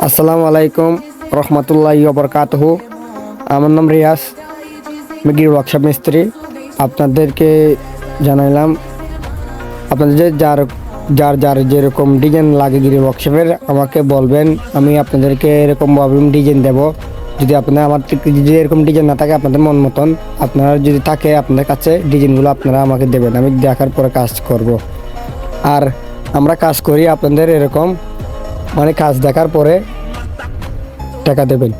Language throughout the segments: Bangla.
আসসালামু আলাইকুম রহমতুল্লাহি ওয়া বারাকাতুহু। আমার নাম রিয়াজ, আমি গির ওয়ার্কশপ মিস্ত্রি। আপনাদেরকে জানাইলাম, আপনাদের যার যার যার যেরকম ডিজাইন লাগে গির ওয়ার্কশপের আমাকে বলবেন, আমি আপনাদেরকে এরকমভাবে ডিজাইন দেব। যদি আপনার আমার থেকে যদি এরকম ডিজাইন না থাকে আপনাদের মন মতন, আপনারা যদি থাকে আপনাদের কাছে ডিজাইনগুলো আপনারা আমাকে দেবেন, আমি দেখার পরে কাজ করব। আর আমরা কাজ করি আপনাদের এরকম, মানে কাজ দেখার পরে টাকা দেবেন।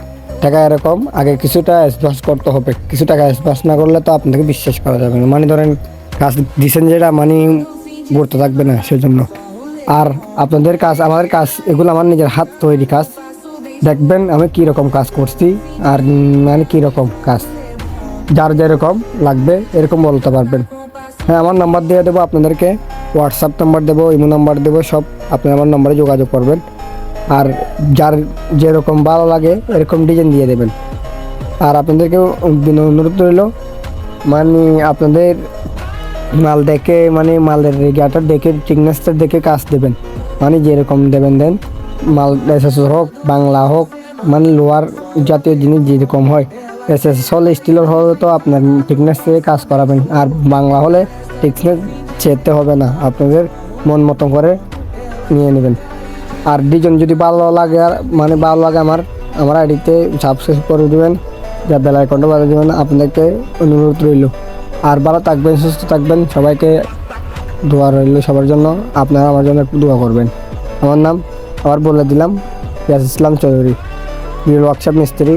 টাকা এরকম আগে কিছুটা অ্যাডভান্স করতে হবে, কিছু টাকা অ্যাডভান্স না করলে তো আপনাকে বিশ্বাস করা যাবে না। মানে ধরেন কাজ দিচ্ছেন যেটা মানে গুরুত্ব থাকবে না সেজন্য। আর আপনাদের কাজ, আমাদের কাজ এগুলো আমার নিজের হাত তৈরি কাজ। দেখবেন আমি কীরকম কাজ করছি আর মানে কীরকম কাজ, যার যেরকম লাগবে এরকম বলতে পারবেন। হ্যাঁ, আমার নাম্বার দিয়ে দেবো আপনাদেরকে, হোয়াটসঅ্যাপ নাম্বার দেবো, ইমো নাম্বার দেবো, সব আপনি আমার নাম্বারে যোগাযোগ করবেন। আর যার যেরকম ভালো লাগে এরকম ডিজাইন দিয়ে দেবেন। আর আপনাদেরকে অনুরোধ রইল, মানে আপনাদের মাল দেখে, মানে মালের রেগাটা দেখে, থিকনেসটা দেখে কাজ দেবেন। মানে যেরকম দেবেন দেন, মাল এসএস হোক বাংলা হোক, মানে লোহার জাতীয় জিনিস যেরকম হয়, এসএস হলে স্টিলের হলে তো আপনার থিকনেস থেকে কাজ করাবেন। আর বাংলা হলে থিকনেস চেতে হবে না, আপনাদের মন মতো করে নিয়ে নেবেন। আর ডিজাইন যদি ভালো লাগে, আর মানে ভালো লাগে আমার আইডিতে সাবস্ক্রাইব করে দেবেন, যা বেল আইকনটা বাজিয়ে দেবেন। আপনাদেরকে অনুরোধ রইল। আর ভালো থাকবেন, সুস্থ থাকবেন, সবাইকে দোয়া রইল সবার জন্য। আপনারা আমার জন্য একটু দোয়া করবেন। আমার নাম আবার বলে দিলাম, রিয়াজ ইসলাম চৌধুরী, গির ওয়ার্কশপ মিস্ত্রি।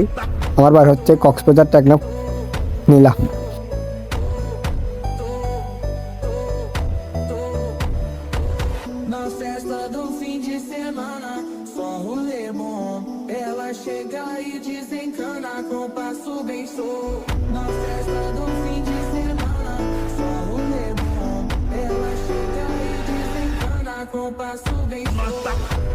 আমার বাড়ি হচ্ছে কক্সবাজার টেকনাফ নীলা। Na festa do fim de semana, só rolê bom. Ela chega e desencana com passo bem sou. Na festa do fim de semana, só rolê bom. Ela chega e desencana com passo bem sou.